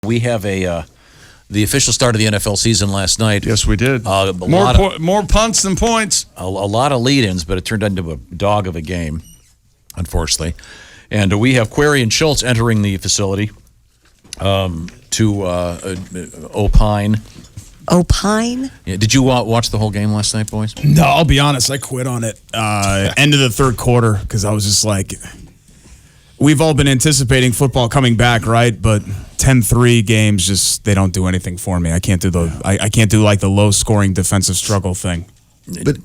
We have the official start of the NFL season last night. Yes, we did. More punts than points. A lot of lead-ins, but it turned into a dog of a game, unfortunately. And we have Query and Schultz entering the facility to opine. Opine? Yeah, did you watch the whole game last night, boys? No, I'll be honest. I quit on it. End of the third quarter because I was just like, we've all been anticipating football coming back, right? But 10-3 games just they don't do anything for me. I can't do I can't do like the low scoring defensive struggle thing. But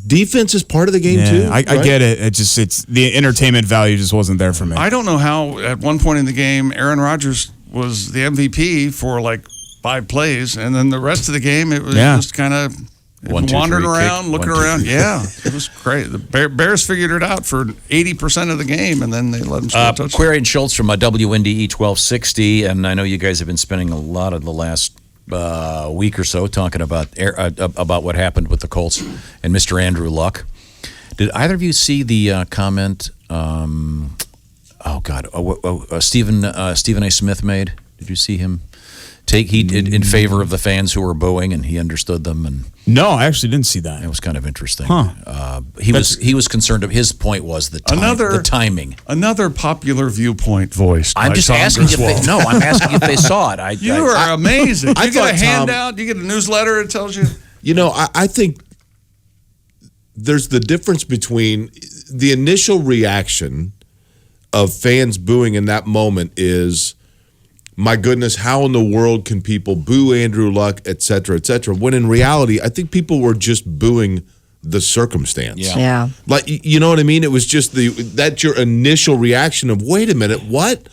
defense is part of the game too. I get it. It's the entertainment value just wasn't there for me. I don't know how at one point in the game Aaron Rodgers was the MVP for like 5 plays, and then the rest of the game it was just kind of wandering around, looking around. Yeah, it was great. The Bears figured it out for 80% of the game, and then they let them score a touchdown. Query and Schultz from WNDE 1260, and I know you guys have been spending a lot of the last week or so talking about what happened with the Colts and Mr. Andrew Luck. Did either of you see the comment? Stephen A. Smith made. Did you see him? He did in favor of the fans who were booing, and he understood them. And no, I actually didn't see that. It was kind of interesting. Huh. He was concerned. His point was the timing. Another popular viewpoint voiced. I'm just asking I'm asking if they saw it. You are amazing. You get a handout. You get a newsletter. It tells you. You know, I think there's the difference between the initial reaction of fans booing in that moment is, my goodness, how in the world can people boo Andrew Luck, et cetera, et cetera, when in reality, I think people were just booing the circumstance. Yeah. Like, you know what I mean? It was just that's your initial reaction of, wait a minute, what?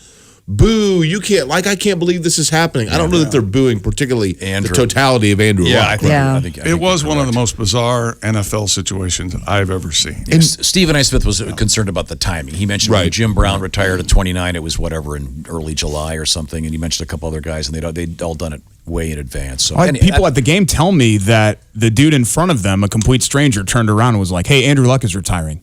Boo, you can't, I can't believe this is happening. I don't know that they're booing particularly the totality of Andrew Luck. I think it was one of the most bizarre NFL situations I've ever seen. And Stephen A. Smith was concerned about the timing. He mentioned when Jim Brown retired at 29, it was in early July or something, and he mentioned a couple other guys, and they'd all done it way in advance. So people at the game tell me that the dude in front of them, a complete stranger, turned around and was like, hey, Andrew Luck is retiring.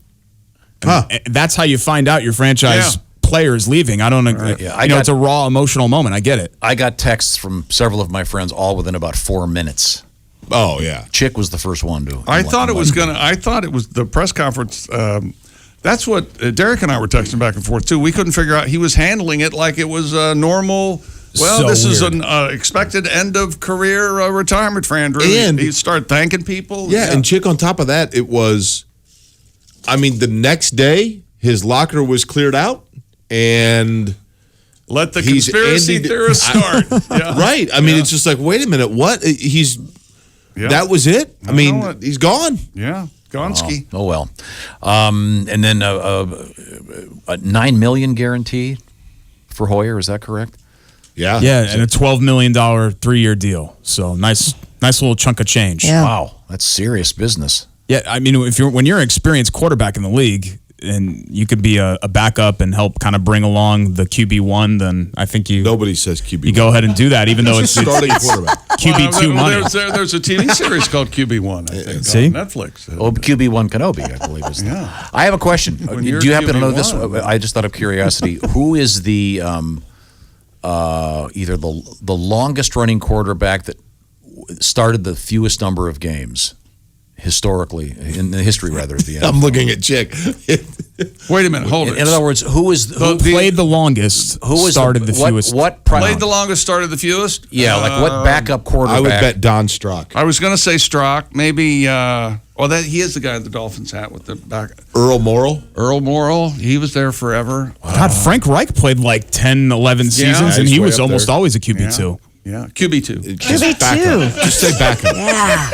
That's how you find out your franchise players leaving. I don't agree. It's a raw emotional moment. I get it. I got texts from several of my friends all within about 4 minutes. Oh yeah. Chick was the first one to. I thought it was the press conference. That's what Derek and I were texting back and forth too. We couldn't figure out. He was handling it like it was normal. Well, this is an expected end of career retirement for Andrew. And he started thanking people. Yeah, and Chick, on top of that, it was, the next day his locker was cleared out. And let the conspiracy theorists start. Right. It's just like, wait a minute, what? That was it? He's gone. Yeah, Gonski. Oh well. And then a $9 million guarantee for Hoyer, is that correct? Yeah. Yeah, and a $12 million 3-year deal. So nice little chunk of change. Yeah. Wow, that's serious business. Yeah, when you're an experienced quarterback in the league, and you could be a backup and help kind of bring along the QB1, then I think nobody says QB1. You go ahead and do that, even though it's starting quarterback. QB2 money. There's a TV series called QB1, I think, See? on Netflix. QB1 Kenobi, I believe. I have a question. Do you happen to know this? I just thought of curiosity. Who is the either the longest running quarterback that started the fewest number of games? Historically, in the history rather, at the end. I'm looking at Chick. Wait a minute, hold it. In other words, who played the longest? Who started the fewest? What played the longest? Started the fewest? Yeah, what backup quarterback? I would bet Don Strock. I was going to say Strock. Maybe. He is the guy in the Dolphins hat with the back. Earl Morrall. He was there forever. Wow. God, Frank Reich played like 10, 11 seasons, and he was almost always a QB2. Yeah, QB2. QB2. Just say backup. Yeah.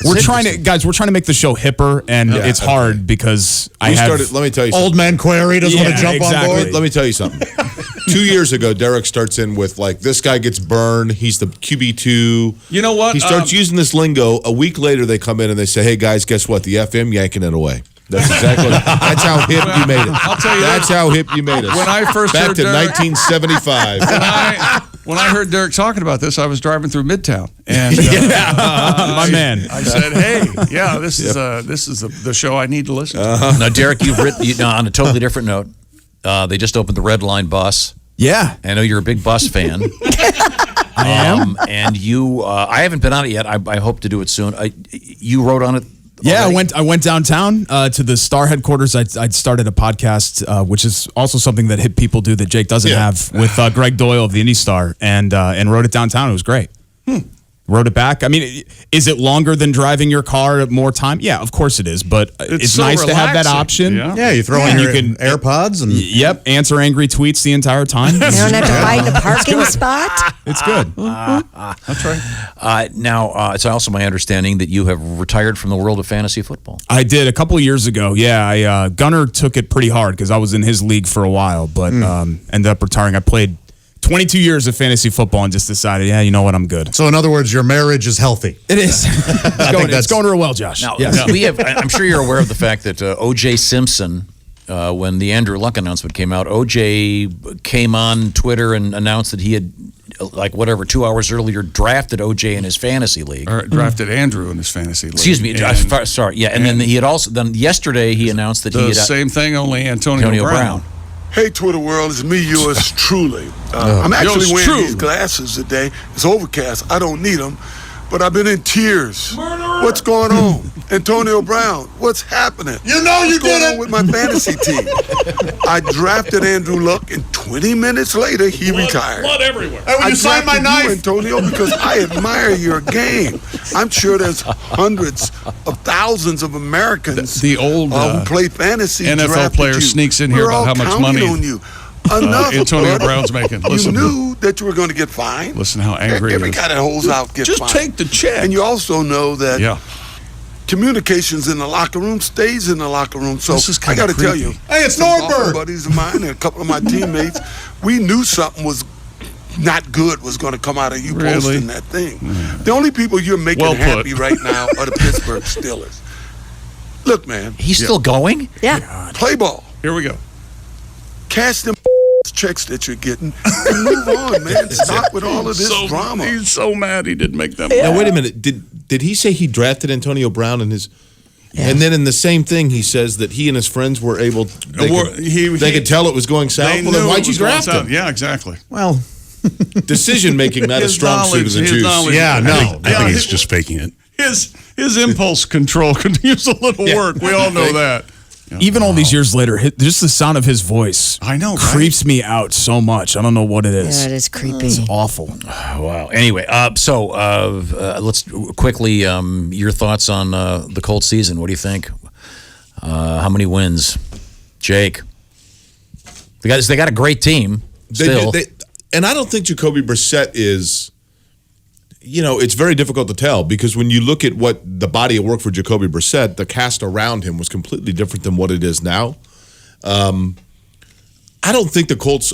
We're trying to make the show hipper, and it's hard because let me tell you something. Old man Query doesn't want to jump on board. Let me tell you something. 2 years ago, Derek starts in with this guy gets burned. He's the QB2. You know what? He starts using this lingo. A week later, they come in and they say, hey, guys, guess what? The FM yanking it away. That's exactly that's how hip you made it. I'll tell you that's how hip you made us. When I first back heard to Derek, 1975. When I heard Derek talking about this, I was driving through Midtown, and my man. I said, "Hey, this is the show I need to listen to." Now, Derek, you've written on a totally different note. They just opened the Red Line bus Yeah. I know you're a big bus fan. I am. And you, I haven't been on it yet. I hope to do it soon. You wrote on it. Yeah, already? I went downtown to the Star headquarters. I'd started a podcast, which is also something that hip people do that Jake doesn't have, with Greg Doyle of the Indy Star, and wrote it downtown. It was great. Wrote it back. I mean, is it longer than driving your car? More time? Yeah, of course it is. But it's so nice to have that relaxing. option. Yeah, you throw in And your you can- AirPods and Yep, answer angry tweets the entire time. You don't have to find a parking spot. It's good. That's right. Now, it's also my understanding that you have retired from the world of fantasy football. I did a couple of years ago. Yeah, Gunnar took it pretty hard because I was in his league for a while, but ended up retiring. I played 22 years of fantasy football and just decided, yeah, you know what, I'm good. so in other words, your marriage is healthy. It is. It's going real well, Josh. Now, Yes. we have. I'm sure you're aware of the fact that O.J. Simpson, when the Andrew Luck announcement came out, O.J. came on Twitter and announced that he had, 2 hours earlier, drafted O.J. in his fantasy league. Or drafted Andrew in his fantasy league. Excuse me. And Sorry. Yeah, and then he had also yesterday he announced that he the had same thing, only Antonio Brown. Hey, Twitter world, it's me, yours truly. I'm actually Yours wearing truly. these glasses today. It's overcast. I don't need them, but I've been in tears. What's going on? Antonio Brown, what's happening? You know you what's going did it. on with my fantasy team? I drafted Andrew Luck, and 20 minutes later, he retired. everywhere. Hey, will I you sign my drafted you, knife? Antonio, because I admire your game. I'm sure there's hundreds of thousands of Americans The old, who play fantasy. NFL drafted player you. sneaks in here We're about all how much counting money on you. Enough, Antonio buddy. Brown's making. You Listen. knew that you were going to get fined. Listen how angry he Every is. guy that holds out gets Just fined. take the check. And you also know that Yeah. communications in the locker room stays in the locker room. So This is I kinda got to tell creepy. you, Hey, it's some golfing Norberg. buddies of mine and a couple of my teammates, we knew something was not good was going to come out of you Really? posting that thing. The only people you're making Well put. happy right now are the Pittsburgh Steelers. Look, man, He's still going? Yeah. play ball. Here we go. Cash them checks that you're getting and move on, man. Stop with all of this drama. He's so mad he didn't make them. Now wait a minute. Did he say he drafted Antonio Brown in his? And then in the same thing, he says that he and his friends were able. They could tell it was going south. They Well, then knew why'd it you was going draft south. him? Yeah, exactly. Well, Decision making not a His strong suit of knowledge- the his Jews. knowledge- yeah, no. Yeah, I think he's just faking it. His impulse control could use a little work. We all know that. Even all these years later, just the sound of his voice I know, right? creeps me out so much. I don't know what it is. Yeah, it is creepy. It's awful. Wow. Anyway, let's quickly your thoughts on the Colts season. What do you think? How many wins, Jake? They got a great team. Still, And I don't think Jacoby Brissett is. It's very difficult to tell because when you look at what the body of work for Jacoby Brissett, the cast around him was completely different than what it is now. I don't think the Colts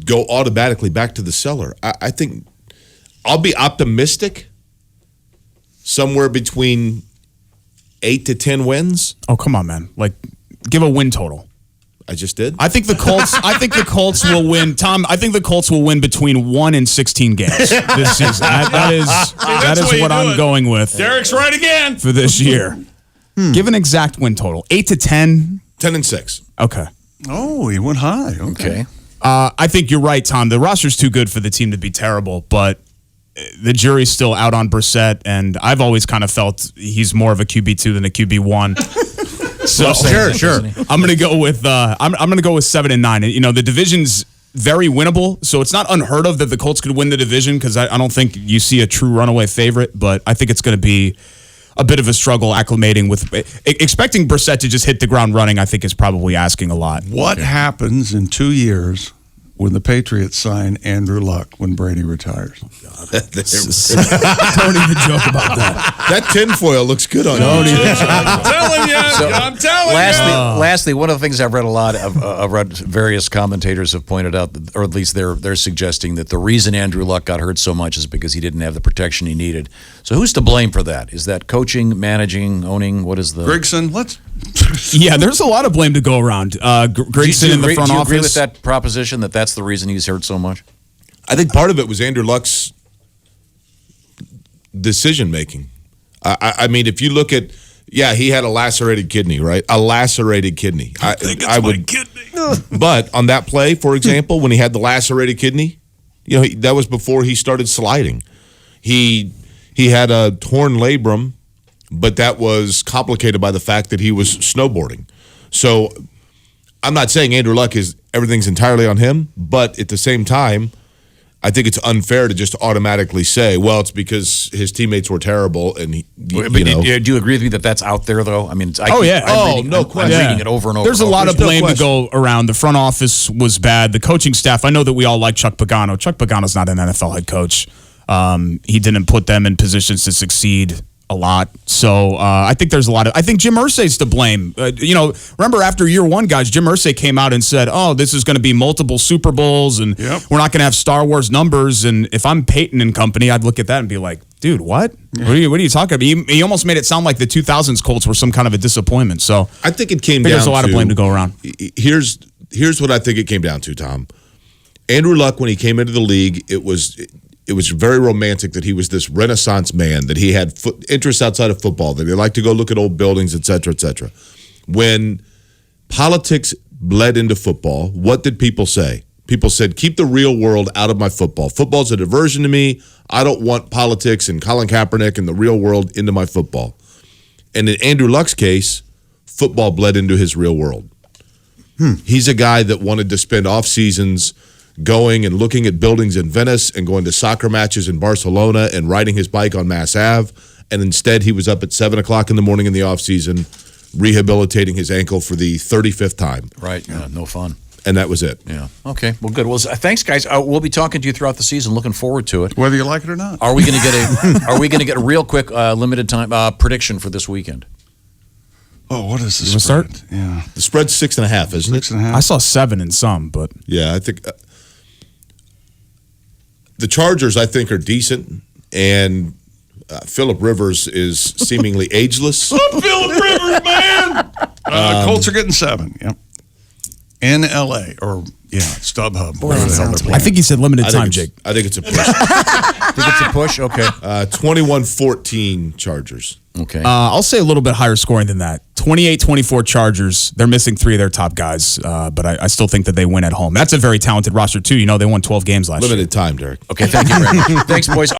go automatically back to the cellar. I think I'll be optimistic somewhere between 8 to 10 wins. Oh, come on, man. Like, give a win total. I just did. I think the Colts will win. Tom, I think the Colts will win between 1 and 16 games this season. That is way you what do I'm it. going with Derek's right again. for this year. Give an exact win total. 8 to 10. 10 and 6. Okay. Oh, he went high. okay. I think you're right, Tom. The roster's too good for the team to be terrible, but the jury's still out on Brissett, and I've always kind of felt he's more of a QB2 than a QB1. So Sure. I'm gonna go with I'm gonna go with 7 and 9. The division's very winnable, so it's not unheard of that the Colts could win the division because I don't think you see a true runaway favorite, but I think it's gonna be a bit of a struggle acclimating with expecting Brissett to just hit the ground running. I think is probably asking a lot. What happens in 2 years when the Patriots sign Andrew Luck when Brady retires? Don't even joke about that. That tinfoil looks good on you. I'm telling you. I'm telling Lastly, one of the things I've read a lot of, I've read various commentators have pointed out, or at least they're suggesting that the reason Andrew Luck got hurt so much is because he didn't have the protection he needed. So who's to blame for that? Is that coaching, managing, owning? What is the Grigson, let's. Yeah, there's a lot of blame to go around. Grigson in the front do you office. agree with that proposition that that's the reason he's hurt so much? I think part of it was Andrew Luck's decision making. I mean, if you look at Yeah, he had a lacerated kidney, right? A lacerated kidney. I think it's my kidney. But on that play, for example, when he had the lacerated kidney, that was before he started sliding. He had a torn labrum, but that was complicated by the fact that he was snowboarding. So I'm not saying Andrew Luck everything's entirely on him, but at the same time, I think it's unfair to just automatically say, well, it's because his teammates were terrible. And do you agree with me that that's out there, though? I mean, no question. I'm reading it over and over. There's a lot of blame to go around. The front office was bad. The coaching staff, I know that we all like Chuck Pagano. Chuck Pagano's not an NFL head coach. He didn't put them in positions to succeed a lot. So I think there's a lot of. I think Jim Irsay's to blame. Remember after year one, guys, Jim Irsay came out and said, "Oh, this is going to be multiple Super Bowls, and we're not going to have Star Wars numbers." And if I'm Peyton and company, I'd look at that and be like, "Dude, what? Yeah. What are you talking about?" He almost made it sound like the 2000s Colts were some kind of a disappointment. So I think it came down. There's a lot of blame to go around. Here's what I think it came down to, Tom. Andrew Luck, when he came into the league, it was very romantic that he was this Renaissance man, that he had interests outside of football, that he liked to go look at old buildings, et cetera, et cetera. When politics bled into football, what did people say? People said, keep the real world out of my football. Football's a diversion to me. I don't want politics and Colin Kaepernick and the real world into my football. And in Andrew Luck's case, football bled into his real world. He's a guy that wanted to spend off seasons going and looking at buildings in Venice and going to soccer matches in Barcelona and riding his bike on Mass Ave. And instead, he was up at 7 o'clock in the morning in the offseason rehabilitating his ankle for the 35th time. Right. Yeah, no fun. And that was it. Yeah. Okay. Well, good. Well, thanks, guys. We'll be talking to you throughout the season. Looking forward to it. Whether you like it or not. Are we going to get a real quick limited time prediction for this weekend? Oh, what is the spread? Start? Yeah. The spread's 6.5, isn't it? 6.5. I saw 7 in some, but yeah, I think the Chargers, I think, are decent, and Phillip Rivers is seemingly ageless. Phillip Rivers, man! Colts are getting 7, yep. In L.A., or, StubHub. Boy, that sounds weird. I think he said limited time, Jake. I think it's a push. Think it's a push? Okay. 21-14 Chargers. Okay. I'll say a little bit higher scoring than that. 28-24 Chargers. They're missing 3 of their top guys, but I still think that they win at home. That's a very talented roster, too. They won 12 games last year. Limited time, Derek. Okay, thank you very much. Thanks, boys.